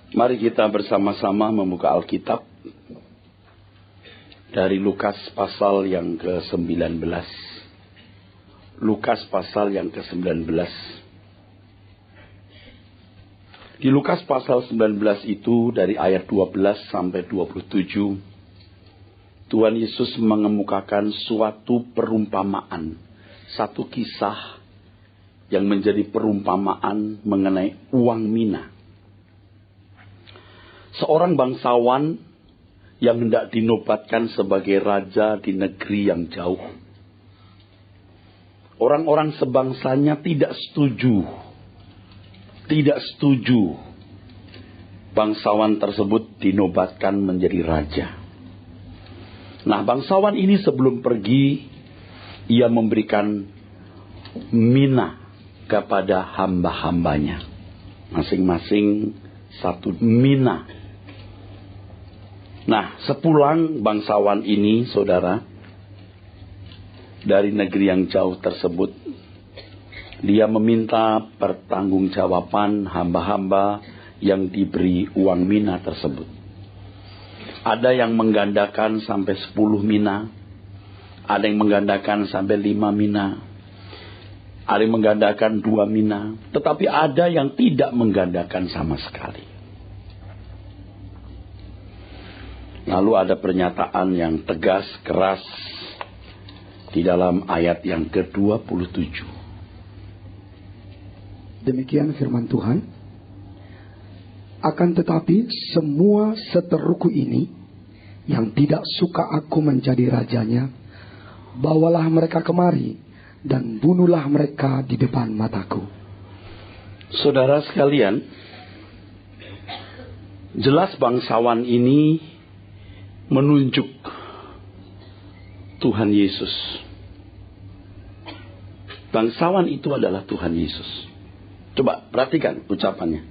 Mari kita bersama-sama membuka Alkitab dari Lukas pasal yang ke-19. Lukas pasal yang ke-19. Di Lukas pasal 19 itu dari ayat 12 sampai 27, Tuhan Yesus mengemukakan suatu perumpamaan, satu kisah yang menjadi perumpamaan mengenai uang mina. Seorang bangsawan yang hendak dinobatkan sebagai raja di negeri yang jauh. Orang-orang sebangsanya tidak setuju. Bangsawan tersebut dinobatkan menjadi raja. Nah, bangsawan ini sebelum pergi, ia memberikan mina kepada hamba-hambanya. Masing-masing satu mina. Nah, sepulang bangsawan ini, saudara, dari negeri yang jauh tersebut, dia meminta pertanggungjawaban hamba-hamba yang diberi uang mina tersebut. Ada yang menggandakan sampai 10 mina, ada yang menggandakan sampai 5 mina, ada yang menggandakan 2 mina, tetapi ada yang tidak menggandakan sama sekali. Lalu ada pernyataan yang tegas, keras di dalam ayat yang ke-27. Demikian firman Tuhan. Akan tetapi semua seteruku ini yang tidak suka aku menjadi rajanya, bawalah mereka kemari dan bunuhlah mereka di depan mataku. Saudara sekalian, jelas bangsawan ini menunjuk Tuhan Yesus. Bangsawan itu adalah Tuhan Yesus. Coba perhatikan ucapannya.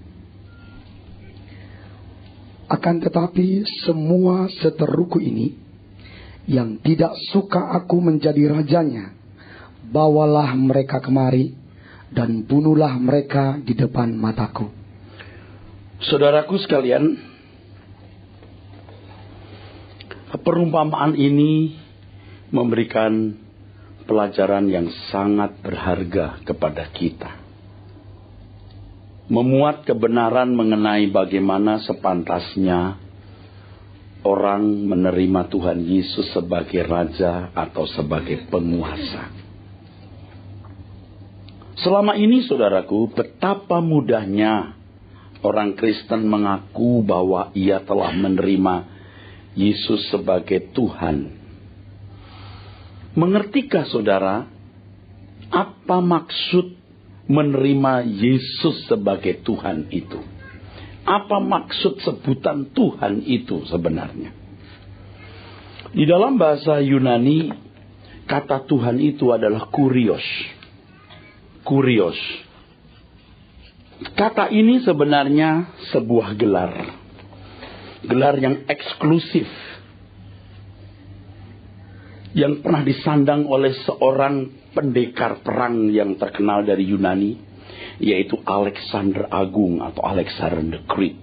Akan tetapi semua seteruku ini yang tidak suka aku menjadi rajanya, bawalah mereka kemari dan bunuhlah mereka di depan mataku. Saudaraku sekalian, perumpamaan ini memberikan pelajaran yang sangat berharga kepada kita. Memuat kebenaran mengenai bagaimana sepantasnya orang menerima Tuhan Yesus sebagai raja atau sebagai penguasa. Selama ini, saudaraku, betapa mudahnya orang Kristen mengaku bahwa ia telah menerima Yesus sebagai Tuhan. Mengertikah saudara apa maksud menerima Yesus sebagai Tuhan itu? Apa maksud sebutan Tuhan itu sebenarnya? Di dalam bahasa Yunani, kata Tuhan itu adalah kurios. Kurios. Kata ini sebenarnya sebuah gelar. Gelar yang eksklusif, yang pernah disandang oleh seorang pendekar perang yang terkenal dari Yunani, yaitu Alexander Agung atau Alexander the Great.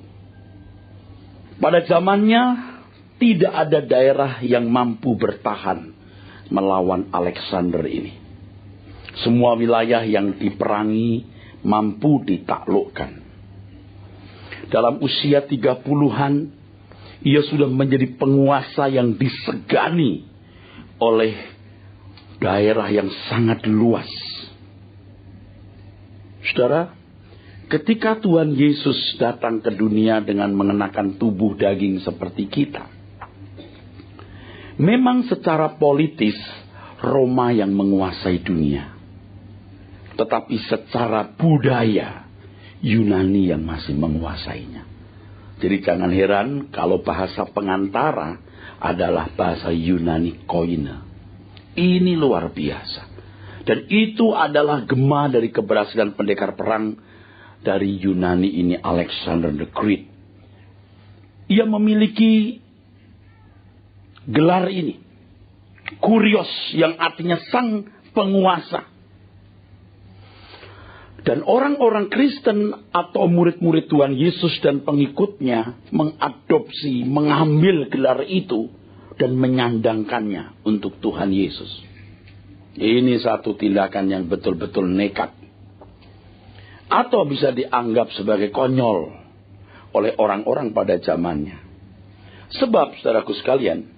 Pada zamannya tidak ada daerah yang mampu bertahan melawan Alexander ini. Semua wilayah yang diperangi mampu ditaklukkan. Dalam usia 30-an, ia sudah menjadi penguasa yang disegani oleh daerah yang sangat luas. Saudara, ketika Tuhan Yesus datang ke dunia dengan mengenakan tubuh daging seperti kita, memang secara politis Roma yang menguasai dunia. Tetapi secara budaya Yunani yang masih menguasainya. Jadi jangan heran kalau bahasa pengantara adalah bahasa Yunani koine. Ini luar biasa. Dan itu adalah gema dari keberhasilan pendekar perang dari Yunani ini, Alexander the Great. Ia memiliki gelar ini, kurios, yang artinya sang penguasa. Dan orang-orang Kristen atau murid-murid Tuhan Yesus dan pengikutnya mengadopsi, mengambil gelar itu dan menyandangkannya untuk Tuhan Yesus. Ini satu tindakan yang betul-betul nekat. Atau bisa dianggap sebagai konyol oleh orang-orang pada zamannya. Sebab, saudaraku sekalian,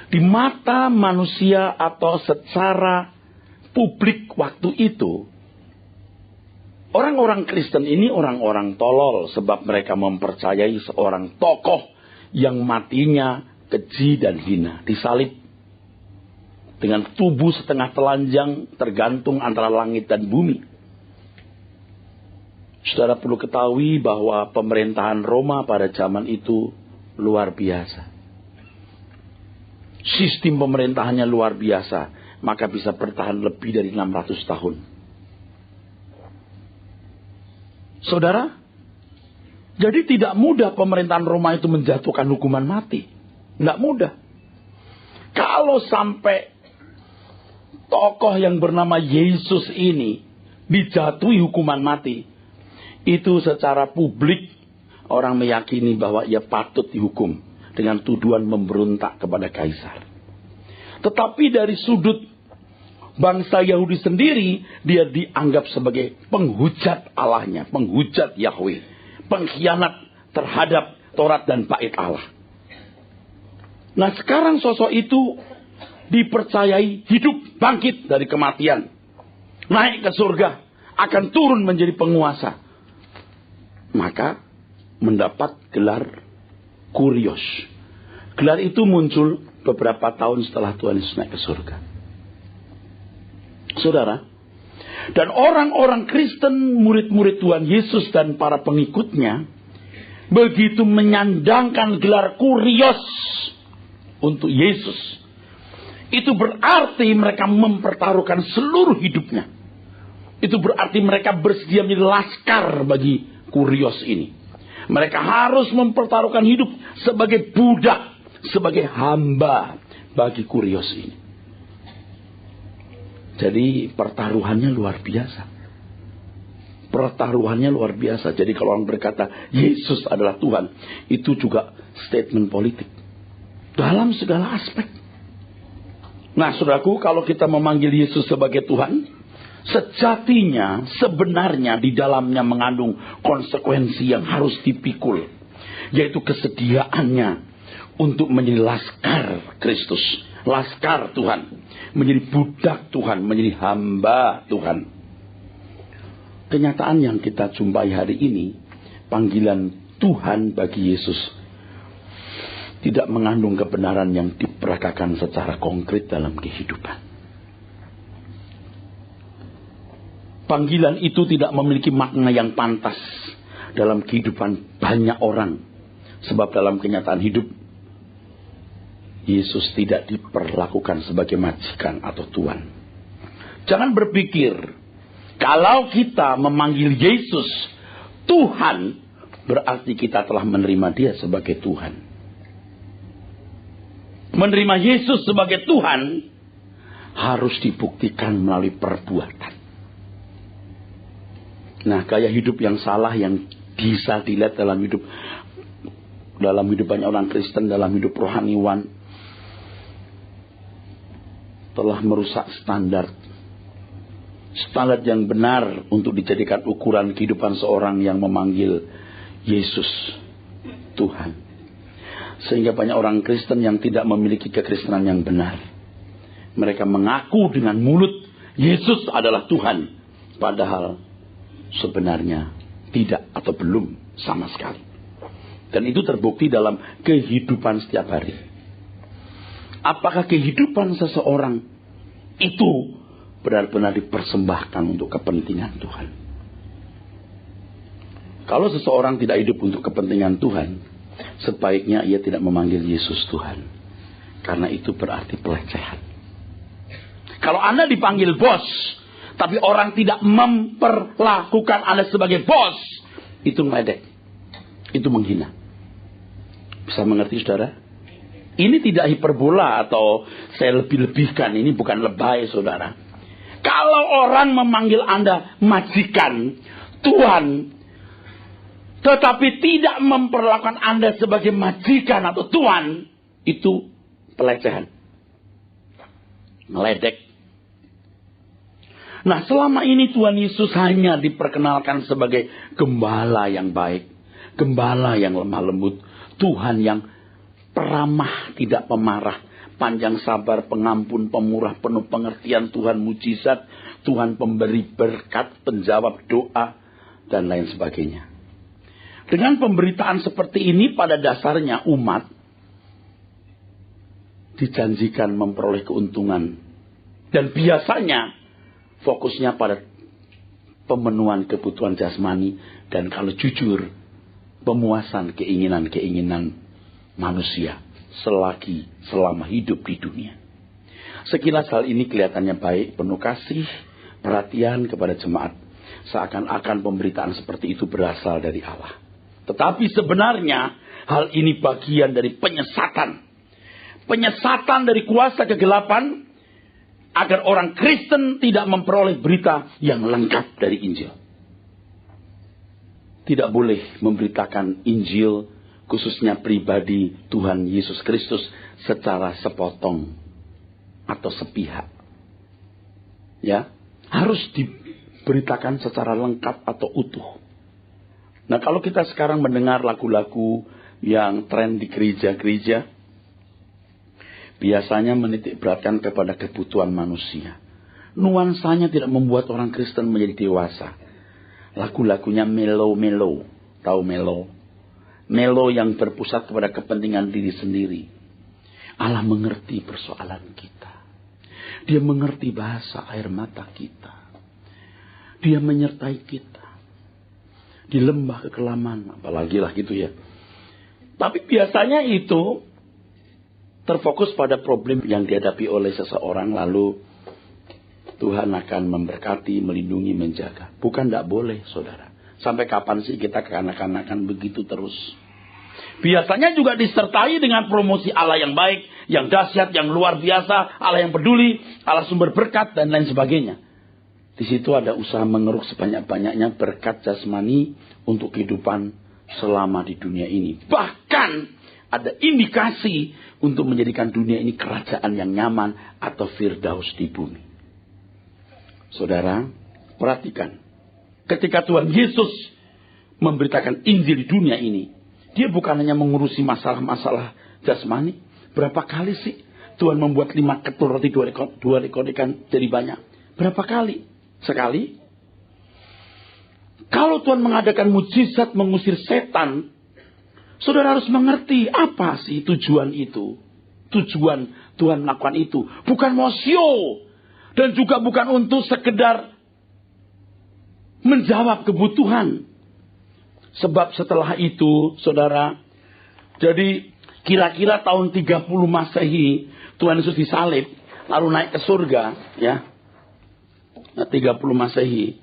di mata manusia atau secara publik waktu itu, orang-orang Kristen ini orang-orang tolol sebab mereka mempercayai seorang tokoh yang matinya keji dan hina, disalib dengan tubuh setengah telanjang tergantung antara langit dan bumi. Saudara perlu ketahui bahwa pemerintahan Roma pada zaman itu luar biasa. Sistem pemerintahannya luar biasa, maka bisa bertahan lebih dari 600 tahun. Saudara, jadi tidak mudah pemerintahan Roma itu menjatuhkan hukuman mati. Tidak mudah. Kalau sampai tokoh yang bernama Yesus ini dijatuhi hukuman mati, itu secara publik orang meyakini bahwa ia patut dihukum dengan tuduhan memberontak kepada kaisar. Tetapi dari sudut bangsa Yahudi sendiri, dia dianggap sebagai penghujat Allahnya, penghujat Yahweh, pengkhianat terhadap Taurat dan bait Allah. Nah, sekarang sosok itu dipercayai hidup bangkit dari kematian, naik ke surga, akan turun menjadi penguasa. Maka mendapat gelar Kurios. Gelar itu muncul beberapa tahun setelah Tuhan Yesus naik ke surga. Saudara, dan orang-orang Kristen, murid-murid Tuhan Yesus dan para pengikutnya, begitu menyandangkan gelar Kurios untuk Yesus, itu berarti mereka mempertaruhkan seluruh hidupnya. Itu berarti mereka bersedia menjadi laskar bagi Kurios ini. Mereka harus mempertaruhkan hidup sebagai budak, sebagai hamba bagi Kurios ini. Jadi pertaruhannya luar biasa. Pertaruhannya luar biasa. Jadi kalau orang berkata Yesus adalah Tuhan, itu juga statement politik dalam segala aspek. Nah, saudaraku, kalau kita memanggil Yesus sebagai Tuhan, sejatinya, sebenarnya di dalamnya mengandung konsekuensi yang harus dipikul. Yaitu kesediaannya untuk menjadi laskar Kristus. Laskar Tuhan. Menjadi budak Tuhan. Menjadi hamba Tuhan. Kenyataan yang kita jumpai hari ini, panggilan Tuhan bagi Yesus tidak mengandung kebenaran yang diperagakan secara konkret dalam kehidupan. Panggilan itu tidak memiliki makna yang pantas dalam kehidupan banyak orang. Sebab dalam kenyataan hidup, Yesus tidak diperlakukan sebagai majikan atau tuan. Jangan berpikir, kalau kita memanggil Yesus Tuhan, berarti kita telah menerima Dia sebagai Tuhan. Menerima Yesus sebagai Tuhan harus dibuktikan melalui perbuatan. Nah, gaya hidup yang salah yang bisa dilihat dalam hidup banyak orang Kristen, dalam hidup rohaniwan, telah merusak standar yang benar untuk dijadikan ukuran kehidupan seorang yang memanggil Yesus Tuhan. Sehingga banyak orang Kristen yang tidak memiliki kekristenan yang benar. Mereka mengaku dengan mulut Yesus adalah Tuhan, padahal sebenarnya tidak atau belum sama sekali. Dan itu terbukti dalam kehidupan setiap hari. Apakah kehidupan seseorang itu benar-benar dipersembahkan untuk kepentingan Tuhan? Kalau seseorang tidak hidup untuk kepentingan Tuhan, sebaiknya ia tidak memanggil Yesus Tuhan. Karena itu berarti pelecehan. Kalau Anda dipanggil bos, tapi orang tidak memperlakukan Anda sebagai bos, itu meledek. Itu menghina. Bisa mengerti, saudara? Ini tidak hiperbola atau saya lebih-lebihkan. Ini bukan lebay, saudara. Kalau orang memanggil Anda majikan, tuan, tetapi tidak memperlakukan Anda sebagai majikan atau tuan, itu pelecehan. Meledek. Nah, selama ini Tuhan Yesus hanya diperkenalkan sebagai gembala yang baik, gembala yang lemah lembut, Tuhan yang peramah, tidak pemarah, panjang sabar, pengampun, pemurah, penuh pengertian, Tuhan mujizat, Tuhan pemberi berkat, penjawab doa, dan lain sebagainya. Dengan pemberitaan seperti ini, pada dasarnya umat dijanjikan memperoleh keuntungan. Dan biasanya fokusnya pada pemenuhan kebutuhan jasmani. Dan kalau jujur, pemuasan keinginan-keinginan manusia selama hidup di dunia. Sekilas hal ini kelihatannya baik, penuh kasih, perhatian kepada jemaat. Seakan-akan pemberitaan seperti itu berasal dari Allah. Tetapi sebenarnya hal ini bagian dari penyesatan. Penyesatan dari kuasa kegelapan agar orang Kristen tidak memperoleh berita yang lengkap dari Injil. Tidak boleh memberitakan Injil khususnya pribadi Tuhan Yesus Kristus secara sepotong atau sepihak. Ya, harus diberitakan secara lengkap atau utuh. Nah, kalau kita sekarang mendengar lagu-lagu yang tren di gereja-gereja, biasanya menitik beratkan kepada kebutuhan manusia. Nuansanya tidak membuat orang Kristen menjadi dewasa. Lagu-lagunya melo-melo. Tahu melo? Melo yang berpusat kepada kepentingan diri sendiri. Allah mengerti persoalan kita. Dia mengerti bahasa air mata kita. Dia menyertai kita. Di lembah kekelaman, apalagi lah gitu ya. Tapi biasanya itu terfokus pada problem yang dihadapi oleh seseorang, lalu Tuhan akan memberkati, melindungi, menjaga. Bukan tidak boleh, saudara. Sampai kapan sih kita kekanak-kanakan begitu terus? Biasanya juga disertai dengan promosi Allah yang baik, yang dahsyat, yang luar biasa, Allah yang peduli, Allah sumber berkat, dan lain sebagainya. Di situ ada usaha mengeruk sebanyak-banyaknya berkat jasmani untuk kehidupan selama di dunia ini. Bahkan ada indikasi untuk menjadikan dunia ini kerajaan yang nyaman atau firdaus di bumi. Saudara, perhatikan. Ketika Tuhan Yesus memberitakan Injil di dunia ini, Dia bukan hanya mengurusi masalah-masalah jasmani. Berapa kali sih Tuhan membuat 5 ketul roti 2 ekor ikan jadi banyak? Berapa kali? Sekali. Kalau Tuhan mengadakan mujizat mengusir setan, saudara harus mengerti apa sih tujuan itu. Tujuan Tuhan melakukan itu. Bukan mau show. Dan juga bukan untuk sekedar menjawab kebutuhan. Sebab setelah itu, saudara, jadi kira-kira tahun 30 Masehi, Tuhan Yesus disalib, lalu naik ke surga, ya. 30 Masehi.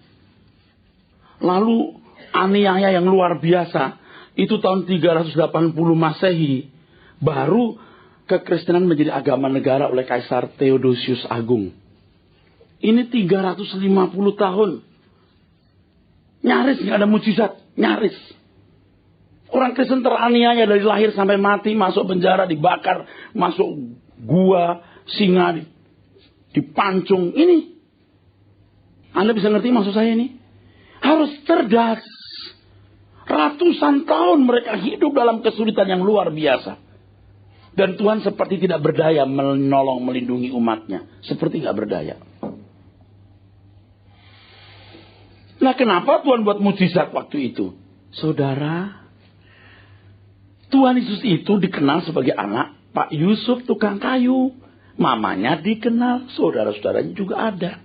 Lalu aniaya yang luar biasa. Itu tahun 380 Masehi. Baru kekristenan menjadi agama negara oleh Kaisar Theodosius Agung. Ini 350 tahun. Nyaris gak ada mujizat. Nyaris. Orang Kristen teraniaya dari lahir sampai mati. Masuk penjara, dibakar. Masuk gua, singa, dipancung. Ini. Anda bisa ngerti maksud saya ini? Harus cerdas. Ratusan tahun mereka hidup dalam kesulitan yang luar biasa. Dan Tuhan seperti tidak berdaya menolong, melindungi umatnya. Seperti gak berdaya. Nah, kenapa Tuhan buat mujizat waktu itu? Saudara, Tuhan Yesus itu dikenal sebagai anak Pak Yusuf tukang kayu. Mamanya dikenal, saudara-saudaranya juga ada.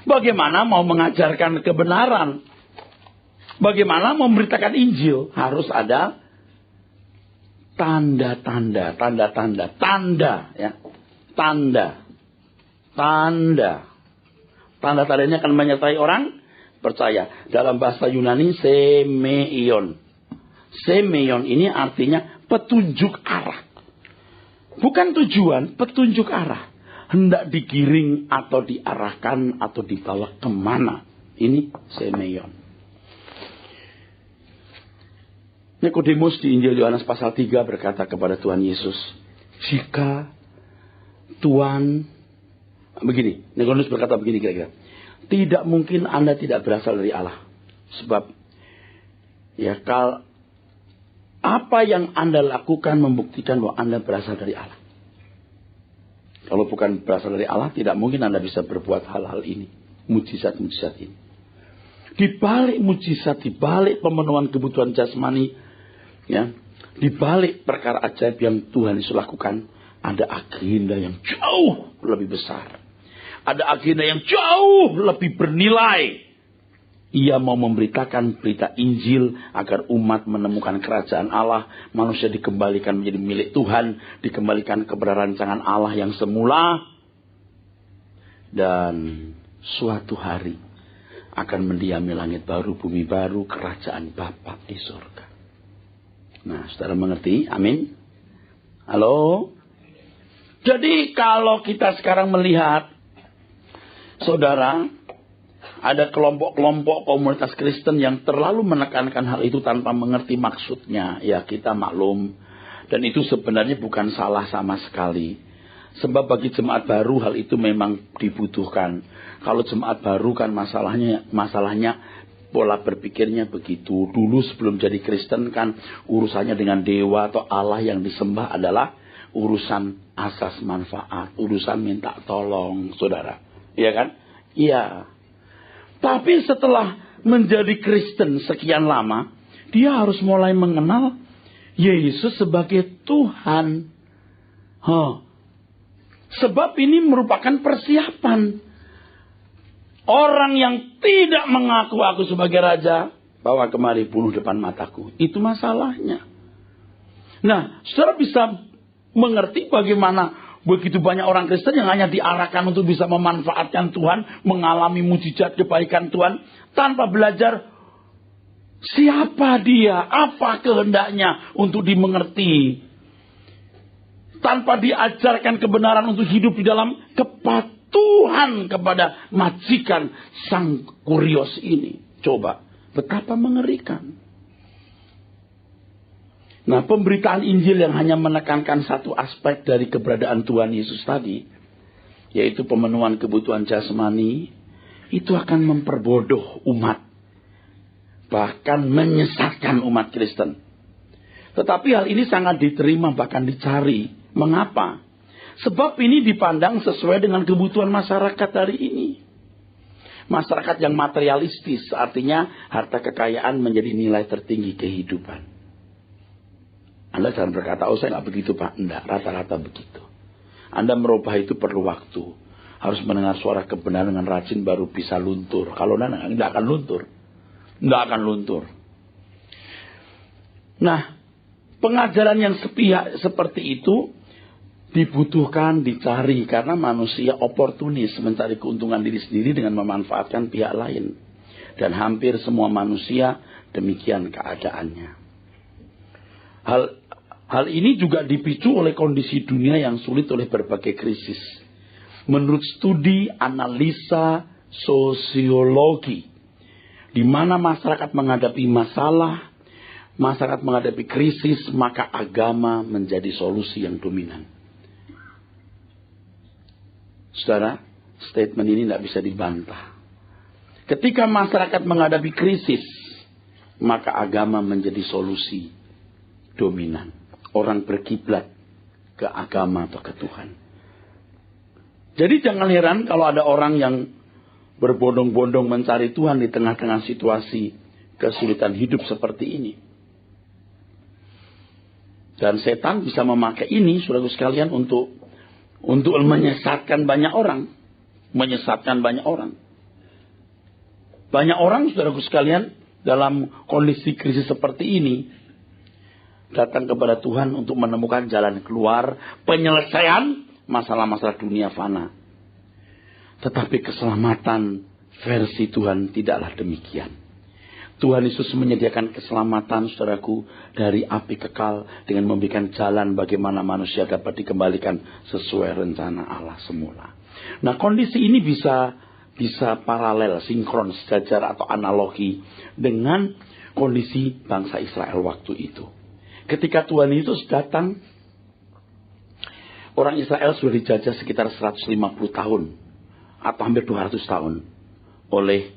Bagaimana mau mengajarkan kebenaran? Bagaimana memberitakan Injil? Harus ada tanda-tanda, ya. Tanda-tandanya akan menyertai orang percaya. Dalam bahasa Yunani, semeion. Semeion ini artinya petunjuk arah. Bukan tujuan, petunjuk arah. hendak digiring atau diarahkan atau dibawa kemana. Ini semeion. Nikodemus di Injil Yohanes pasal 3 berkata kepada Tuhan Yesus, jika Tuhan, begini, Nikodemus berkata begini kira-kira, tidak mungkin Anda tidak berasal dari Allah. Sebab, ya apa yang Anda lakukan membuktikan bahwa Anda berasal dari Allah. Kalau bukan berasal dari Allah, tidak mungkin Anda bisa berbuat hal-hal ini. Mujizat-mujizat ini. Di balik mujizat, di balik pemenuhan kebutuhan jasmani, ya, di balik perkara ajaib yang Tuhan Yesus lakukan, ada agenda yang jauh lebih besar. Ada agenda yang jauh lebih bernilai. Ia mau memberitakan berita Injil agar umat menemukan kerajaan Allah, manusia dikembalikan menjadi milik Tuhan, dikembalikan kepada rancangan Allah yang semula, dan suatu hari akan mendiami langit baru, bumi baru, kerajaan Bapa di surga. Nah, saudara mengerti? Amin. Halo? Jadi kalau kita sekarang melihat, saudara, ada kelompok-kelompok komunitas Kristen yang terlalu menekankan hal itu tanpa mengerti maksudnya. Ya, kita maklum. Dan itu sebenarnya bukan salah sama sekali. Sebab bagi jemaat baru hal itu memang dibutuhkan. Kalau jemaat baru kan masalahnya pola berpikirnya begitu. Dulu sebelum jadi Kristen kan urusannya dengan dewa atau Allah yang disembah adalah urusan asas manfaat. Urusan minta tolong, saudara. Iya kan? Iya. Tapi setelah menjadi Kristen sekian lama, dia harus mulai mengenal Yesus sebagai Tuhan. Sebab ini merupakan persiapan. Orang yang tidak mengaku aku sebagai raja, bawa kemari bunuh depan mataku. Itu masalahnya. Nah, saudara bisa mengerti bagaimana begitu banyak orang Kristen yang hanya diarahkan untuk bisa memanfaatkan Tuhan, mengalami mujizat kebaikan Tuhan, tanpa belajar siapa dia, apa kehendaknya untuk dimengerti. Tanpa diajarkan kebenaran untuk hidup di dalam kepatuhan kepada majikan sang kurios ini. Coba, betapa mengerikan. Nah, pemberitaan Injil yang hanya menekankan satu aspek dari keberadaan Tuhan Yesus tadi, yaitu pemenuhan kebutuhan jasmani, itu akan memperbodoh umat. Bahkan menyesatkan umat Kristen. Tetapi hal ini sangat diterima, bahkan dicari. Mengapa? Sebab ini dipandang sesuai dengan kebutuhan masyarakat hari ini. Masyarakat yang materialistis, artinya harta kekayaan menjadi nilai tertinggi kehidupan. Anda jangan berkata, oh saya nggak begitu Pak. Enggak, rata-rata begitu. Anda merubah itu perlu waktu. Harus mendengar suara kebenaran dengan rajin baru bisa luntur. Kalau enggak akan luntur. Enggak akan luntur. Nah, pengajaran yang sepihak seperti itu dibutuhkan, dicari. Karena manusia oportunis, mencari keuntungan diri sendiri dengan memanfaatkan pihak lain. Dan hampir semua manusia demikian keadaannya. Hal ini juga dipicu oleh kondisi dunia yang sulit oleh berbagai krisis. Menurut studi analisa sosiologi, di mana masyarakat menghadapi masalah, masyarakat menghadapi krisis, maka agama menjadi solusi yang dominan. Saudara, statement ini tidak bisa dibantah. Ketika masyarakat menghadapi krisis, maka agama menjadi solusi dominan. Orang berkiblat ke agama atau ke Tuhan. Jadi jangan heran kalau ada orang yang berbondong-bondong mencari Tuhan di tengah-tengah situasi kesulitan hidup seperti ini. Dan setan bisa memakai ini, saudara sekalian, untuk menyesatkan banyak orang. Menyesatkan banyak orang. Banyak orang, saudaraku sekalian, dalam kondisi krisis seperti ini, datang kepada Tuhan untuk menemukan jalan keluar, penyelesaian masalah-masalah dunia fana. Tetapi keselamatan versi Tuhan tidaklah demikian. Tuhan Yesus menyediakan keselamatan, saudaraku, dari api kekal dengan memberikan jalan bagaimana manusia dapat dikembalikan sesuai rencana Allah semula. Nah, kondisi ini bisa paralel, sinkron, sejajar atau analogi dengan kondisi bangsa Israel waktu itu. Ketika Tuhan Yesus datang, orang Israel sudah dijajah sekitar 150 tahun atau hampir 200 tahun oleh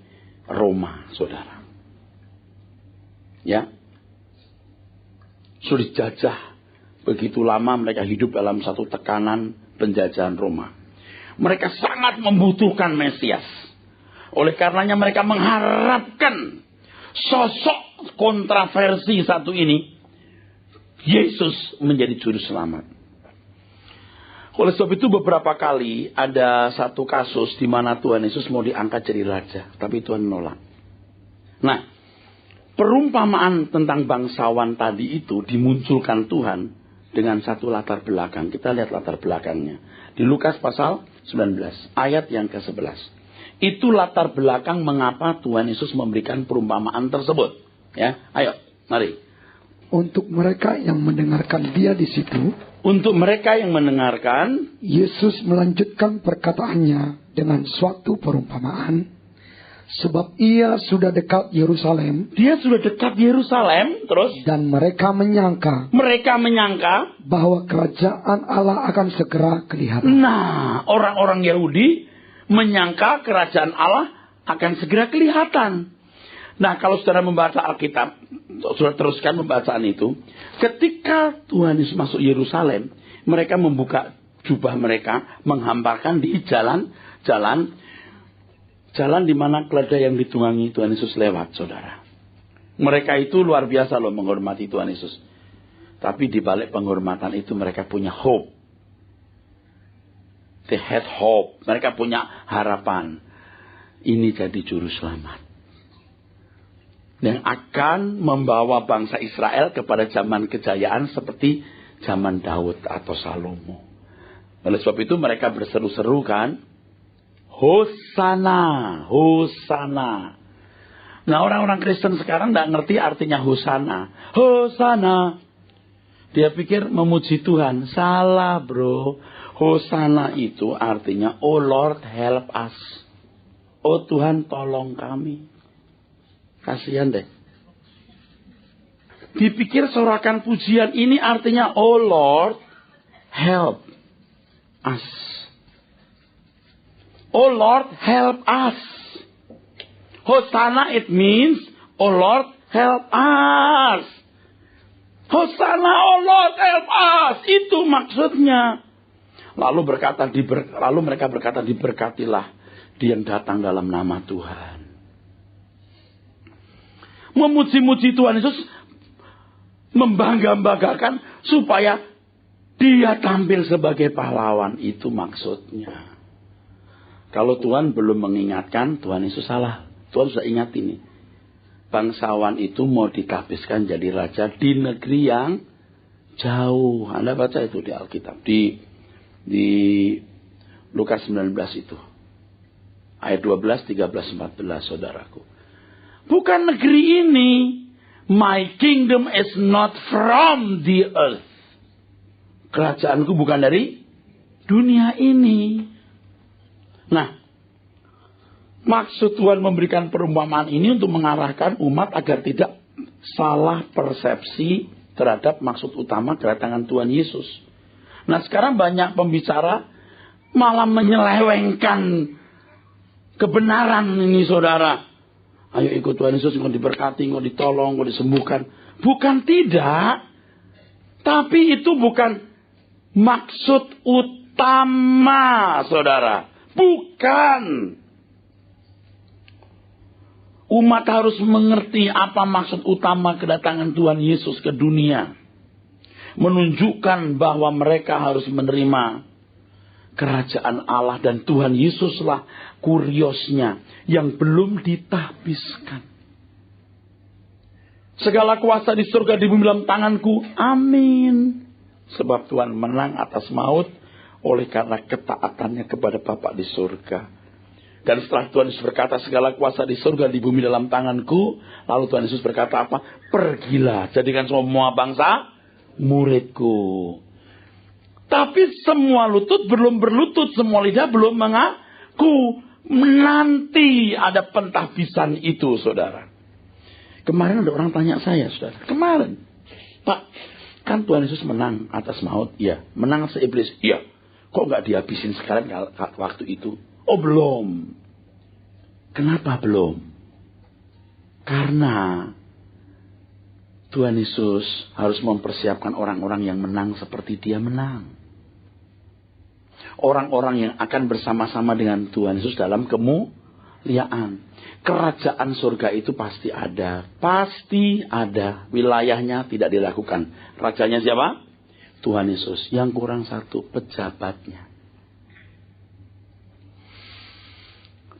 Roma, saudara. Ya, sudah dijajah begitu lama, mereka hidup dalam satu tekanan penjajahan Roma. Mereka sangat membutuhkan Mesias. Oleh karenanya mereka mengharapkan sosok kontroversi satu ini, Yesus, menjadi juru selamat. Oleh sebab itu beberapa kali ada satu kasus di mana Tuhan Yesus mau diangkat jadi raja, tapi Tuhan menolak. Nah, perumpamaan tentang bangsawan tadi itu dimunculkan Tuhan dengan satu latar belakang. Kita lihat latar belakangnya. Di Lukas pasal 19, ayat yang ke-11. Itu latar belakang mengapa Tuhan Yesus memberikan perumpamaan tersebut. Ya, ayo, mari. Untuk mereka yang mendengarkan dia di situ, untuk mereka yang mendengarkan, Yesus melanjutkan perkataannya dengan suatu perumpamaan. Sebab ia sudah dekat Yerusalem. Dia sudah dekat Yerusalem, terus. Dan mereka menyangka. Bahwa kerajaan Allah akan segera kelihatan. Nah, orang-orang Yahudi menyangka kerajaan Allah akan segera kelihatan. Nah, kalau saudara membaca Alkitab, saudara teruskan pembacaan itu. Ketika Tuhan Yesus masuk Yerusalem, mereka membuka jubah mereka, menghamparkan di jalan di mana keledai yang ditunggangi Tuhan Yesus lewat, saudara. Mereka itu luar biasa loh menghormati Tuhan Yesus. Tapi di balik penghormatan itu mereka punya hope. They had hope. Mereka punya harapan. Ini jadi juru selamat. Yang akan membawa bangsa Israel kepada zaman kejayaan seperti zaman Daud atau Salomo. Oleh sebab itu mereka berseru-seru kan, Hosana, Hosana. Nah, orang-orang Kristen sekarang tidak ngerti artinya Hosana. Hosana. Dia pikir memuji Tuhan. Salah, bro. Hosana itu artinya, Oh Lord help us. Oh Tuhan tolong kami. Kasihan deh. Dipikir sorakan pujian ini artinya, Oh Lord help us. Oh Lord, help us. Hosana, it means, Oh Lord, help us. Hosana, Oh Lord, help us. Itu maksudnya. Lalu mereka berkata, diberkatilah dia yang datang dalam nama Tuhan. Memuji-muji Tuhan Yesus, membangga-banggakan supaya dia tampil sebagai pahlawan. Itu maksudnya. Kalau Tuhan belum mengingatkan, Tuhan Yesus salah. Tuhan sudah ingat ini. Bangsawan itu mau ditahbiskan jadi raja di negeri yang jauh. Anda baca itu di Alkitab. Di Lukas 19 itu. Ayat 12, 13, 14, saudaraku. Bukan negeri ini. My kingdom is not from the earth. Kerajaanku bukan dari dunia ini. Nah, maksud Tuhan memberikan perumpamaan ini untuk mengarahkan umat agar tidak salah persepsi terhadap maksud utama kedatangan Tuhan Yesus. Nah, sekarang banyak pembicara malah menyelewengkan kebenaran ini, saudara. Ayo ikut Tuhan Yesus, engkau diberkati, engkau ditolong, engkau disembuhkan. Bukan tidak. Tapi itu bukan maksud utama, saudara. Bukan. Umat harus mengerti apa maksud utama kedatangan Tuhan Yesus ke dunia. Menunjukkan bahwa mereka harus menerima kerajaan Allah dan Tuhan Yesuslah kuriosnya yang belum ditahbiskan. Segala kuasa di surga di bumi dalam tanganku. Amin. Sebab Tuhan menang atas maut oleh karena ketaatannya kepada Bapa di surga. Dan setelah Tuhan Yesus berkata, segala kuasa di surga di bumi dalam tanganku. Lalu Tuhan Yesus berkata apa? Pergilah, jadikan semua bangsa muridku. Tapi semua lutut belum berlutut, semua lidah belum mengaku. Nanti ada pentahbisan itu, saudara. Kemarin ada orang tanya saya, saudara. Kemarin, Pak, kan Tuhan Yesus menang atas maut? Iya. Menang atas iblis? Iya. Kok nggak dihabisin sekalian waktu itu? Oh, belum. Kenapa belum? Karena Tuhan Yesus harus mempersiapkan orang-orang yang menang seperti Dia menang. Orang-orang yang akan bersama-sama dengan Tuhan Yesus dalam kemuliaan. Kerajaan surga itu pasti ada. Pasti ada. Wilayahnya tidak dilakukan. Rajanya siapa? Tuhan Yesus. Yang kurang satu, pejabatnya.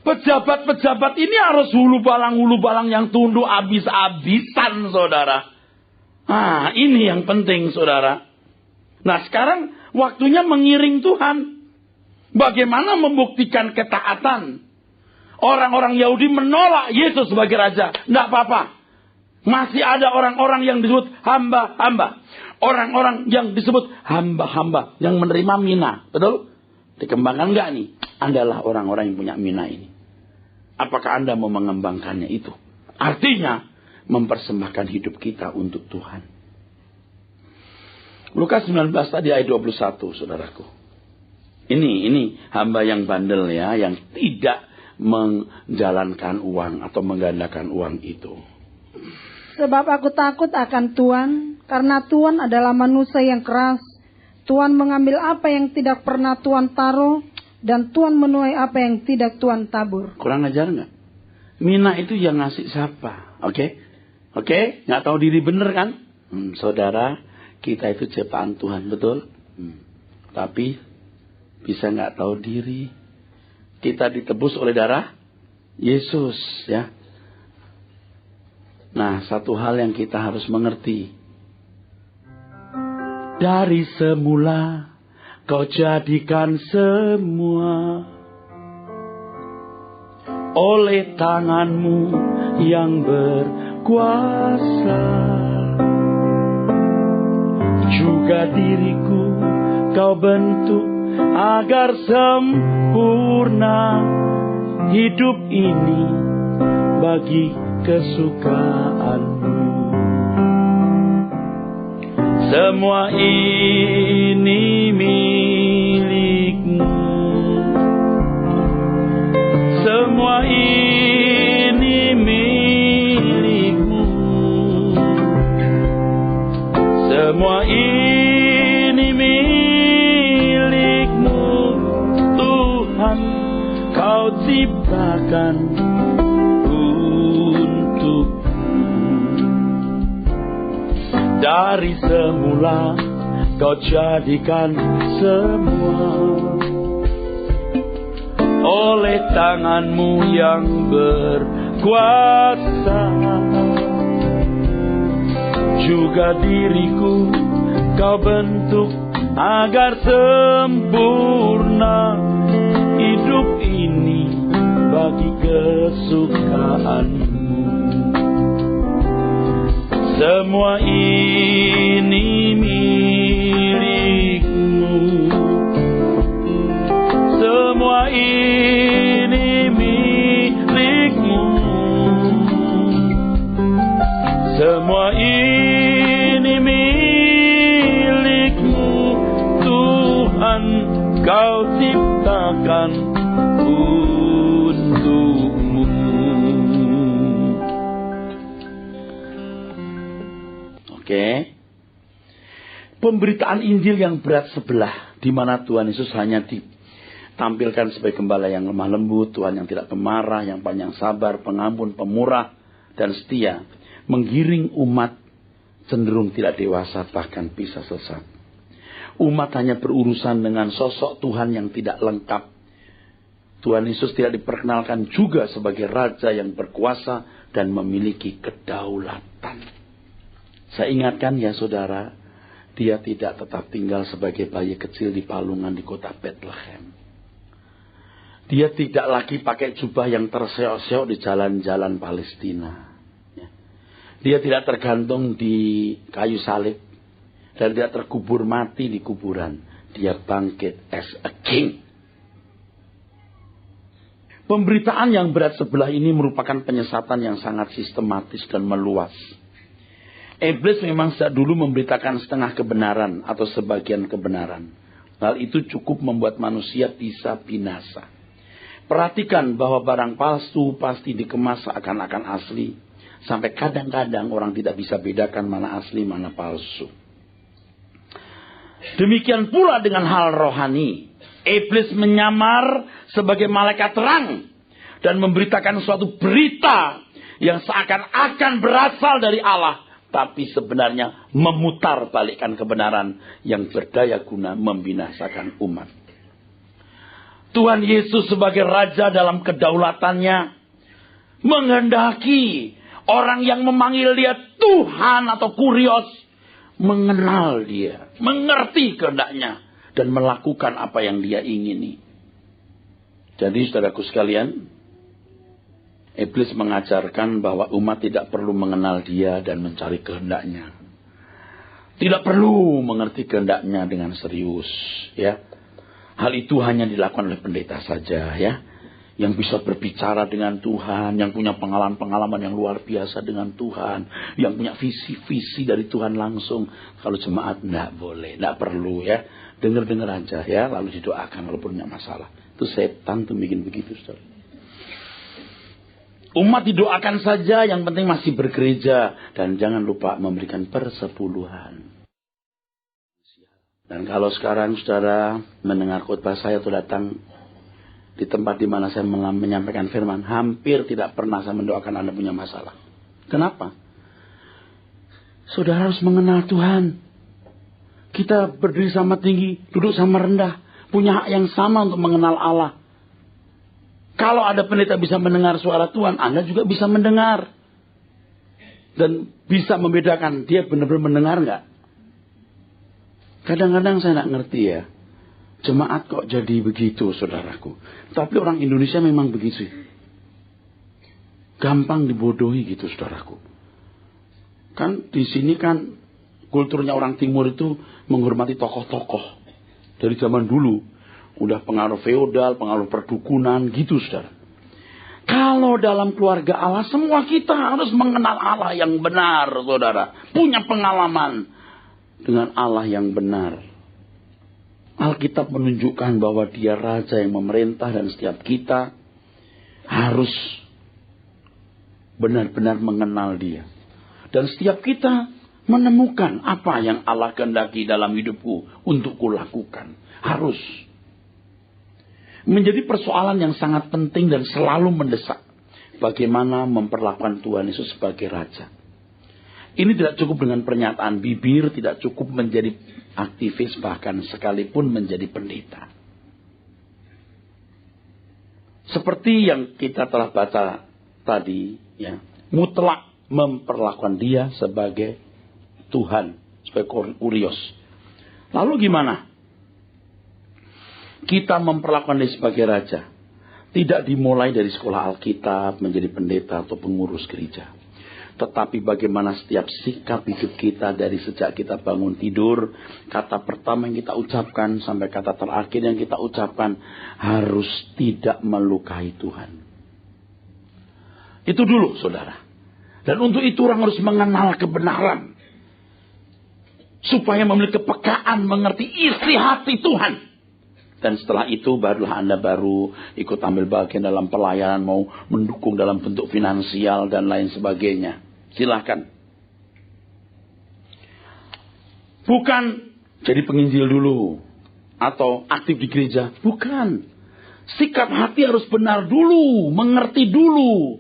Pejabat-pejabat ini harus hulu balang yang tunduk habis-habisan, saudara. Nah, ini yang penting, saudara. Nah, sekarang waktunya mengiring Tuhan. Bagaimana membuktikan ketaatan? Orang-orang Yahudi menolak Yesus sebagai raja. Tidak apa-apa. Masih ada orang-orang yang disebut hamba-hamba. Orang-orang yang disebut hamba-hamba. Yang menerima mina. Betul? Dikembangkan enggak nih? Adalah orang-orang yang punya mina ini. Apakah Anda mau mengembangkannya itu? Artinya, mempersembahkan hidup kita untuk Tuhan. Lukas 19 tadi ayat 21, saudaraku. Ini hamba yang bandel ya. Yang tidak menjalankan uang atau menggandakan uang itu. Sebab aku takut akan Tuhan, karena Tuhan adalah manusia yang keras. Tuhan mengambil apa yang tidak pernah Tuhan taruh, dan Tuhan menuai apa yang tidak Tuhan tabur. Kurang ajar nggak? Mina itu yang ngasih siapa? Oke? Nggak tahu diri bener kan? Saudara, kita itu ciptaan Tuhan, betul? Tapi bisa nggak tahu diri. Kita ditebus oleh darah Yesus, ya. Nah, satu hal yang kita harus mengerti. Dari semula Kau jadikan semua oleh tangan-Mu yang berkuasa. Juga diriku Kau bentuk agar sempurna hidup ini bagi kesukaan-Mu. Semua ini milik-Mu. Semua ini milik-Mu. Semua ini milik-Mu, Tuhan, Kau ciptakan untuk. Dari semula Kau jadikan semua oleh tangan-Mu yang berkuasa. Juga diriku Kau bentuk agar sempurna hidup ini bagi kesukaan-Mu. Semua ini milik-Mu. Semua ini milik-Mu. Semua ini milik-Mu, Tuhan, Kau ciptakan untuk-Mu. Oke. Pemberitaan Injil yang berat sebelah, di mana Tuhan Yesus hanya ditampilkan sebagai gembala yang lemah lembut, Tuhan yang tidak pemarah, yang panjang sabar, pengampun, pemurah, dan setia, menggiring umat cenderung tidak dewasa, bahkan bisa sesat. Umat hanya berurusan dengan sosok Tuhan yang tidak lengkap. Tuhan Yesus tidak diperkenalkan juga sebagai raja yang berkuasa dan memiliki kedaulatan. Saya ingatkan ya saudara, Dia tidak tetap tinggal sebagai bayi kecil di palungan di kota Bethlehem. Dia tidak lagi pakai jubah yang terseok-seok di jalan-jalan Palestina. Dia tidak tergantung di kayu salib. Dan tidak terkubur mati di kuburan. Dia bangkit as a king. Pemberitaan yang berat sebelah ini merupakan penyesatan yang sangat sistematis dan meluas. Iblis memang sejak dulu memberitakan setengah kebenaran atau sebagian kebenaran. Hal itu cukup membuat manusia bisa binasa. Perhatikan bahwa barang palsu pasti dikemas seakan-akan asli. Sampai kadang-kadang orang tidak bisa bedakan mana asli, mana palsu. Demikian pula dengan hal rohani. Iblis menyamar sebagai malaikat terang. Dan memberitakan suatu berita yang seakan-akan berasal dari Allah. Tapi sebenarnya memutar balikkan kebenaran yang berdaya guna membinasakan umat. Tuhan Yesus sebagai Raja dalam kedaulatannya menghendaki orang yang memanggil dia Tuhan atau Kurios mengenal dia, mengerti kehendaknya dan melakukan apa yang dia ingini. Jadi saudaraku sekalian, Iblis mengajarkan bahwa umat tidak perlu mengenal dia dan mencari kehendaknya. Tidak perlu mengerti kehendaknya dengan serius, ya. Hal itu hanya dilakukan oleh pendeta saja, ya. Yang bisa berbicara dengan Tuhan, yang punya pengalaman-pengalaman yang luar biasa dengan Tuhan, yang punya visi-visi dari Tuhan langsung. Kalau jemaat enggak boleh, enggak perlu, ya. Dengar-dengar aja, ya, lalu didoakan kalau punya masalah. Itu setan tuh bikin begitu, Saudara. Umat didoakan saja, yang penting masih bergereja dan jangan lupa memberikan persepuluhan. Dan kalau sekarang saudara mendengar khotbah saya atau datang di tempat di mana saya menyampaikan firman, hampir tidak pernah saya mendoakan Anda punya masalah. Kenapa? Saudara harus mengenal Tuhan. Kita berdiri sama tinggi, duduk sama rendah, punya hak yang sama untuk mengenal Allah. Kalau ada pendeta bisa mendengar suara Tuhan, Anda juga bisa mendengar. Dan bisa membedakan dia benar-benar mendengar enggak. Kadang-kadang saya tidak ngerti ya. Jemaat kok jadi begitu, saudaraku. Tapi orang Indonesia memang begitu. Gampang dibodohi gitu, saudaraku. Kan di sini kan kulturnya orang timur itu menghormati tokoh-tokoh. Dari zaman dulu. Udah pengaruh feodal, pengaruh perdukunan gitu, saudara. Kalau dalam keluarga Allah, semua kita harus mengenal Allah yang benar, saudara. Punya pengalaman dengan Allah yang benar. Alkitab menunjukkan bahwa dia Raja yang memerintah dan setiap kita harus benar-benar mengenal dia. Dan setiap kita menemukan apa yang Allah kehendaki dalam hidupku untuk kulakukan. Harus. Menjadi persoalan yang sangat penting dan selalu mendesak. Bagaimana memperlakukan Tuhan Yesus sebagai Raja. Ini tidak cukup dengan pernyataan bibir, tidak cukup menjadi aktivis, bahkan sekalipun menjadi pendeta. Seperti yang kita telah baca tadi, ya, mutlak memperlakukan dia sebagai Tuhan, sebagai Kurios. Lalu gimana? Kita memperlakukan dia sebagai Raja. Tidak dimulai dari sekolah Alkitab, menjadi pendeta atau pengurus gereja. Tetapi bagaimana setiap sikap hidup kita dari sejak kita bangun tidur. Kata pertama yang kita ucapkan sampai kata terakhir yang kita ucapkan. Harus tidak melukai Tuhan. Itu dulu saudara. Dan untuk itu orang harus mengenal kebenaran. Supaya memiliki kepekaan mengerti isi hati Tuhan. Dan setelah itu barulah Anda baru ikut ambil bagian dalam pelayanan. Mau mendukung dalam bentuk finansial dan lain sebagainya. Silahkan. Bukan jadi penginjil dulu. Atau aktif di gereja. Bukan. Sikap hati harus benar dulu. Mengerti dulu.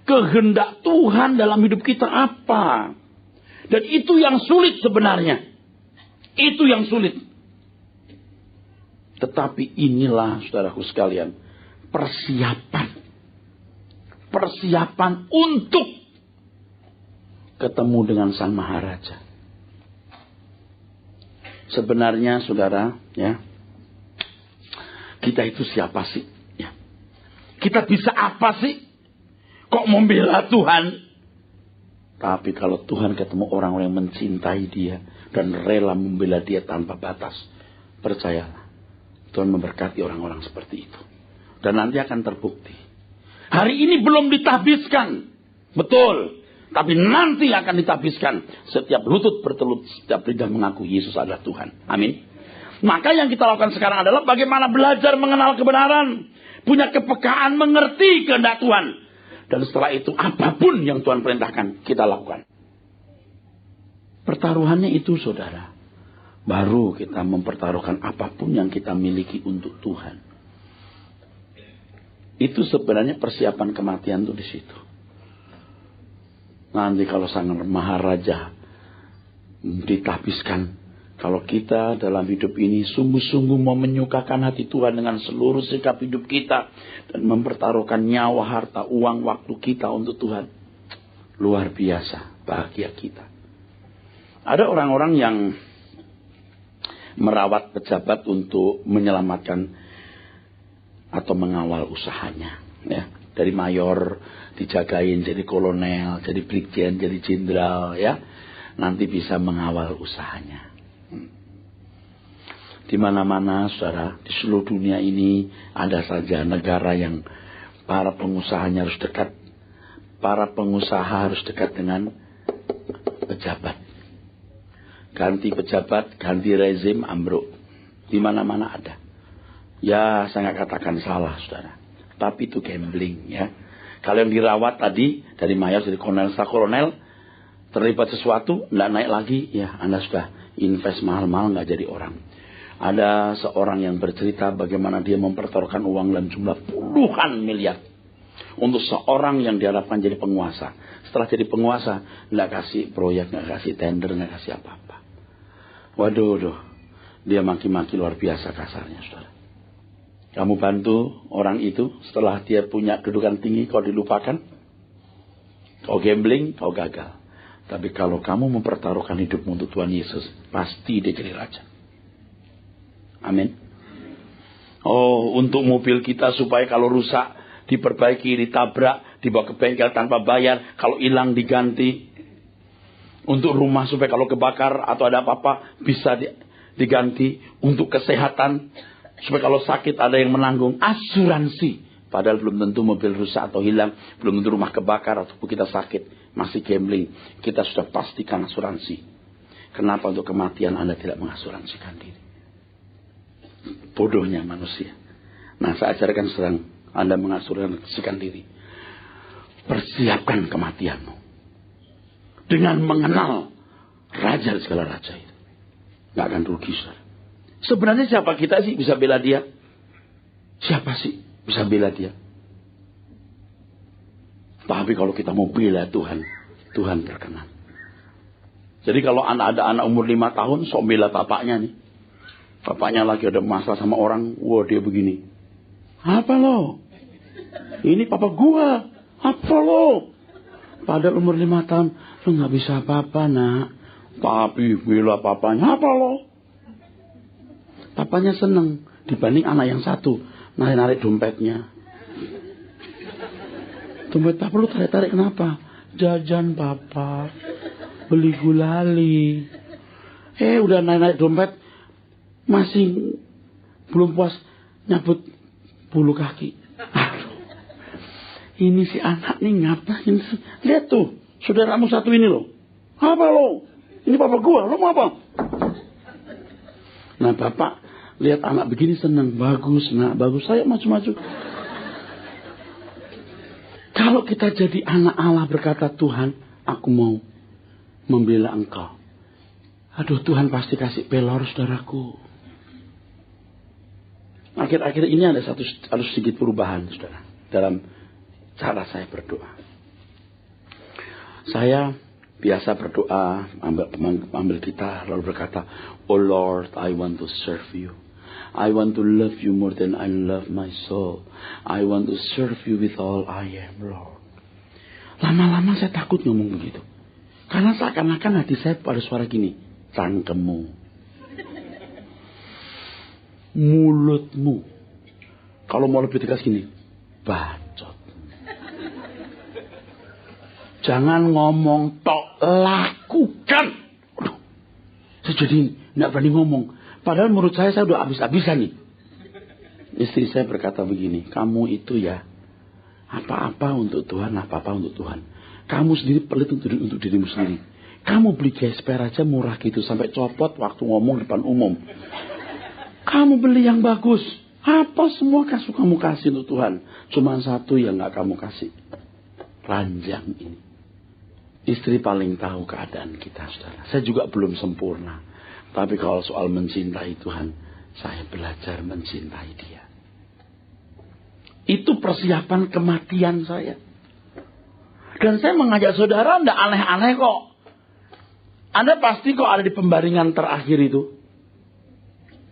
Kehendak Tuhan dalam hidup kita apa. Dan itu yang sulit sebenarnya. Itu yang sulit. Tetapi inilah saudaraku sekalian. Persiapan. Persiapan untuk ketemu dengan Sang Maharaja. Sebenarnya saudara, ya, kita itu siapa sih? Ya. Kita bisa apa sih? Kok membela Tuhan? Tapi kalau Tuhan ketemu orang-orang yang mencintai dia dan rela membela dia tanpa batas, percayalah, Tuhan memberkati orang-orang seperti itu. Dan nanti akan terbukti. Hari ini belum ditabiskan, betul. Tapi nanti akan ditabiskan. Setiap lutut bertelut, setiap lidah mengaku Yesus adalah Tuhan. Amin. Maka yang kita lakukan sekarang adalah bagaimana belajar mengenal kebenaran. Punya kepekaan, mengerti kehendak Tuhan. Dan setelah itu apapun yang Tuhan perintahkan kita lakukan. Pertaruhannya itu saudara. Baru kita mempertaruhkan apapun yang kita miliki untuk Tuhan. Itu sebenarnya persiapan kematian itu di situ. Nanti kalau sang maharaja ditabiskan. Kalau kita dalam hidup ini sungguh-sungguh mau menyukakan hati Tuhan dengan seluruh sikap hidup kita. Dan mempertaruhkan nyawa, harta, uang, waktu kita untuk Tuhan. Luar biasa bahagia kita. Ada orang-orang yang merawat pejabat untuk menyelamatkan atau mengawal usahanya. Ya. Dari mayor dijagain jadi kolonel, jadi brigjen, jadi jenderal. Ya. Nanti bisa mengawal usahanya. Di mana-mana saudara, di seluruh dunia ini ada saja negara yang para pengusahanya harus dekat. Para pengusaha harus dekat dengan pejabat. Ganti pejabat, ganti rezim, ambruk. Di mana-mana ada. Ya, saya nggak katakan salah saudara. Tapi itu gambling ya. Kalau yang dirawat tadi, dari mayor jadi kolonel, terlibat sesuatu, nggak naik lagi, ya Anda sudah invest mahal-mahal nggak jadi orang. Ada seorang yang bercerita bagaimana dia mempertaruhkan uang dalam jumlah puluhan miliar untuk seorang yang diharapkan jadi penguasa. Setelah jadi penguasa, nggak kasih proyek, nggak kasih tender, nggak kasih apa-apa. Waduh, dia maki-maki luar biasa kasarnya, saudara. Kamu bantu orang itu setelah dia punya kedudukan tinggi, kau dilupakan, kau gambling, kau gagal. Tapi kalau kamu mempertaruhkan hidupmu untuk Tuhan Yesus, pasti dia jadi raja. Amin. Oh, untuk mobil kita supaya kalau rusak diperbaiki, ditabrak, dibawa ke bengkel tanpa bayar, kalau hilang diganti. Untuk rumah supaya kalau kebakar atau ada apa-apa bisa diganti. Untuk kesehatan supaya kalau sakit ada yang menanggung. Asuransi. Padahal belum tentu mobil rusak atau hilang, belum tentu rumah kebakar atau kita sakit, masih gambling. Kita sudah pastikan asuransi. Kenapa untuk kematian Anda tidak mengasuransikan diri? Bodohnya manusia. Nah, saya ajarkan sekarang Anda mengasuransikan diri. Persiapkan kematianmu dengan mengenal raja dari segala raja itu. Gak akan rugi, saudara. Sebenarnya siapa kita sih bisa bela dia? Siapa sih bisa bela dia? Tapi kalau kita mau bela Tuhan, Tuhan berkenan. Jadi kalau ada anak umur 5 tahun, sok bela bapaknya nih. Bapaknya lagi ada masalah sama orang, wah dia begini. Apa lo? Ini papa gua. Apa lo? Padahal umur 5 tahun, lo gak bisa apa-apa nak. Tapi bela papanya, apa lo? Papanya seneng dibanding anak yang satu, narik-narik dompetnya. Dompet papa lu tarik-tarik kenapa? Jajan papa, beli gulali. Udah narik-narik dompet, masih belum puas nyabut bulu kaki. Aduh, ini si anak nih ngapain? Lihat tuh, saudaramu satu ini loh. Apa lo? Ini papa gua, lo mau apa? Nah bapak lihat anak begini senang, bagus, nak bagus, saya maju-maju. Kalau kita jadi anak Allah berkata Tuhan, aku mau membela engkau. Aduh Tuhan pasti kasih pelor saudaraku. Akhir-akhir ini ada sedikit perubahan saudara dalam cara saya berdoa. Saya biasa berdoa, ambil gitar lalu berkata, Oh Lord, I want to serve you. I want to love you more than I love my soul. I want to serve you with all I am, Lord. Lama-lama saya takut ngomong begitu. Karena seakan-akan hati saya pada suara gini, cangkemmu, mulutmu. Kalau mau lebih tegas gini, bacot. Jangan ngomong tok, lakukan. Aduh, saya jadi tidak berani ngomong. Padahal menurut saya udah habis-habisan nih. Istri saya berkata begini, kamu itu ya, apa-apa untuk Tuhan, apa-apa untuk Tuhan. Kamu sendiri pelit untuk dirimu sendiri. Kamu beli gesper aja murah gitu, sampai copot waktu ngomong depan umum. Kamu beli yang bagus. Apa semua kamu kasih untuk Tuhan. Cuma satu yang gak kamu kasih. Ranjang ini. Istri paling tahu keadaan kita, saudara. Saya juga belum sempurna. Tapi kalau soal mencintai Tuhan, saya belajar mencintai Dia. Itu persiapan kematian saya. Dan saya mengajak saudara, tidak aneh-aneh kok. Anda pasti kok ada di pembaringan terakhir itu.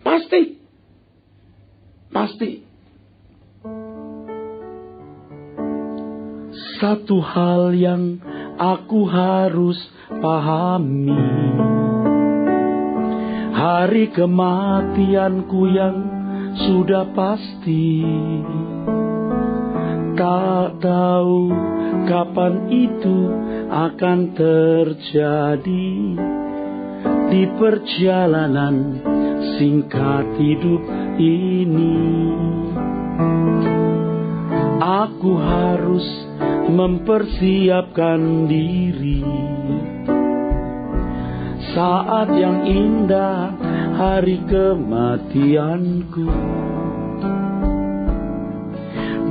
Pasti. Pasti. Satu hal yang aku harus pahami, hari kematianku yang sudah pasti. Tak tahu kapan itu akan terjadi di perjalanan singkat hidup ini. Aku harus mempersiapkan diri saat yang indah, hari kematianku.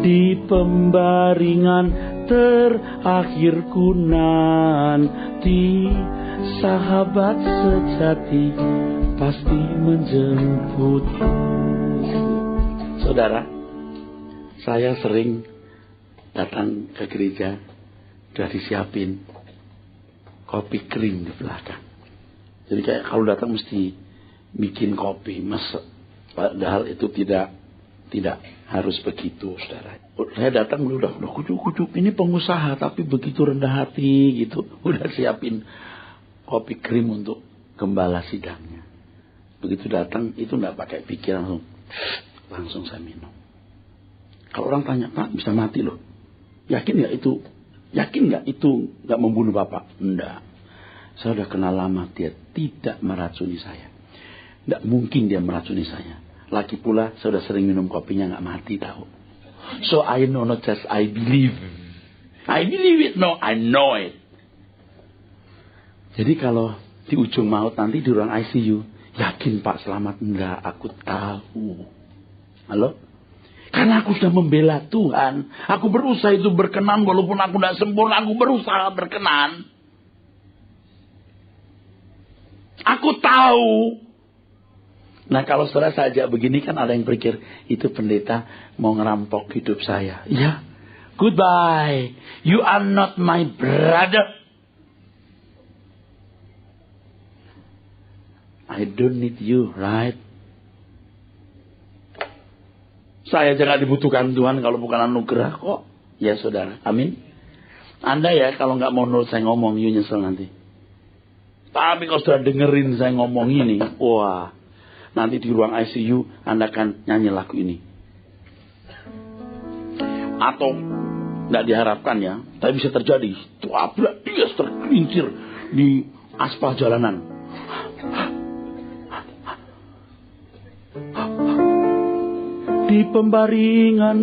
Di pembaringan terakhirku nanti, sahabat sejati pasti menjemput. Saudara, saya sering datang ke gereja, sudah disiapin kopi kering di belakang. Jadi kayak kalau datang mesti bikin kopi, padahal itu tidak harus begitu, saudara. Saya datang udah kucuk-kucuk, ini pengusaha tapi begitu rendah hati gitu. Udah siapin kopi krim untuk gembala sidangnya. Begitu datang itu enggak pakai pikir, langsung saya minum. Kalau orang tanya, Pak bisa mati loh. Yakin nggak itu nggak membunuh Bapak? Enggak. Saya udah kenal lama, dia tidak meracuni saya. Enggak mungkin dia meracuni saya. Lagi pula saya udah sering minum kopinya nggak mati tahu. So I know, not just I believe. I believe it, no, I know it. Jadi kalau di ujung maut nanti di ruang ICU, yakin Pak selamat? Enggak, aku tahu. Halo? Karena aku sudah membela Tuhan. Aku berusaha itu berkenan walaupun aku tidak sempurna, aku berusaha berkenan. Aku tahu. Nah kalau saudara saja begini kan ada yang berpikir, itu pendeta mau ngerampok hidup saya. Ya, goodbye. You are not my brother. I don't need you, right? Saya jangan dibutuhkan Tuhan kalau bukan anugerah kok. Ya saudara, amin. Anda ya kalau nggak mau nurut saya ngomong, you nyesel nanti. Tapi kalau sudah dengerin saya ngomong ini, wah. Nanti di ruang ICU Anda akan nyanyi lagu ini. Atau tidak diharapkan ya, tapi bisa terjadi. Tabrak dia tergelincir di aspal jalanan. Di pembaringan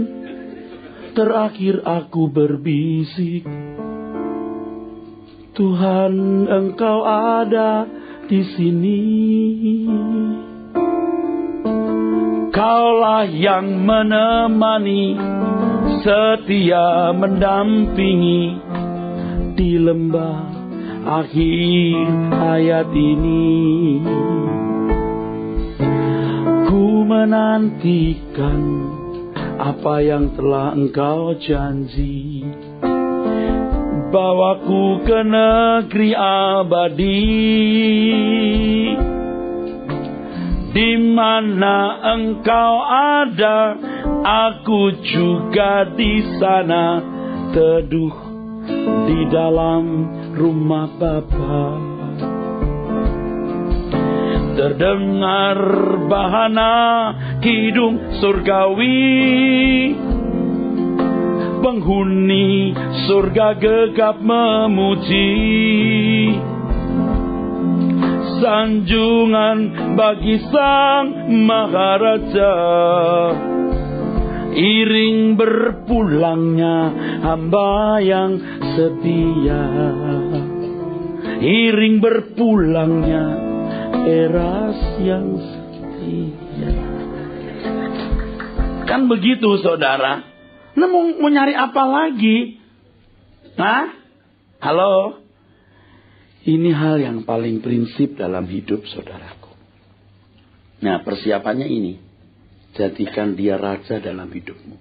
terakhir aku berbisik, Tuhan Engkau ada di sini. Kaulah yang menemani, setia mendampingi di lembah akhir hayat ini. Ku menantikan apa yang telah Engkau janji, bawaku ke negeri abadi, di mana Engkau ada, aku juga di sana, teduh di dalam rumah Bapa. Terdengar bahana kidung surgawi, penghuni surga gegap memuji. Sanjungan bagi Sang Maharaja, iring berpulangnya hamba yang setia. Iring berpulangnya eras yang setia. Kan begitu saudara. Nah, mau nyari apa lagi? Hah? Halo? Ini hal yang paling prinsip dalam hidup saudaraku. Nah, persiapannya ini. Jadikan dia raja dalam hidupmu.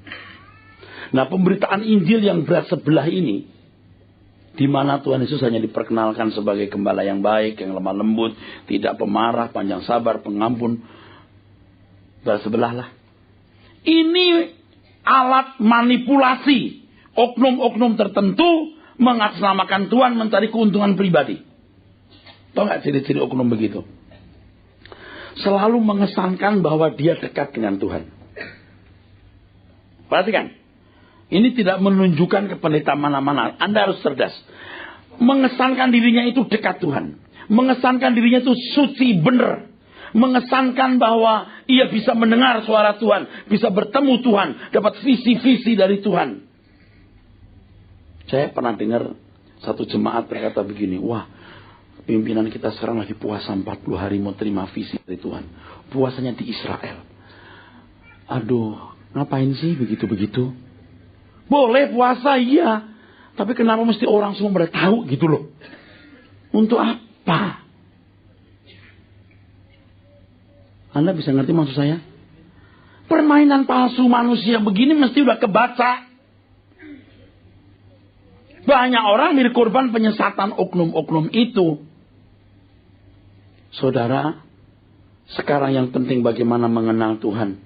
Nah, pemberitaan Injil yang berat sebelah ini, di mana Tuhan Yesus hanya diperkenalkan sebagai gembala yang baik, yang lemah lembut, tidak pemarah, panjang sabar, pengampun, berat sebelah lah. Ini alat manipulasi oknum-oknum tertentu mengatasnamakan Tuhan mencari keuntungan pribadi. Tahu nggak ciri-ciri oknum begitu? Selalu mengesankan bahwa dia dekat dengan Tuhan. Perhatikan. Ini tidak menunjukkan ke pendeta mana-mana. Anda harus cerdas. Mengesankan dirinya itu dekat Tuhan. Mengesankan dirinya itu suci benar. Mengesankan bahwa ia bisa mendengar suara Tuhan. Bisa bertemu Tuhan. Dapat visi-visi dari Tuhan. Saya pernah dengar satu jemaat berkata begini. Wah, pimpinan kita sekarang lagi puasa 40 hari mau terima visi dari Tuhan. Puasanya di Israel. Aduh, ngapain sih begitu-begitu? Boleh puasa, iya. Tapi kenapa mesti orang semua pada tahu gitu loh? Untuk apa? Anda bisa ngerti maksud saya? Permainan palsu manusia begini mesti udah kebaca. Banyak orang mirip korban penyesatan oknum-oknum itu. Saudara, sekarang yang penting bagaimana mengenal Tuhan.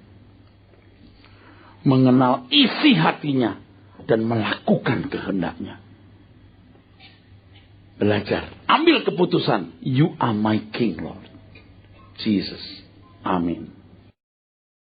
Mengenal isi hatinya. Dan melakukan kehendaknya. Belajar. Ambil keputusan. You are my king, Lord. Jesus. Amin.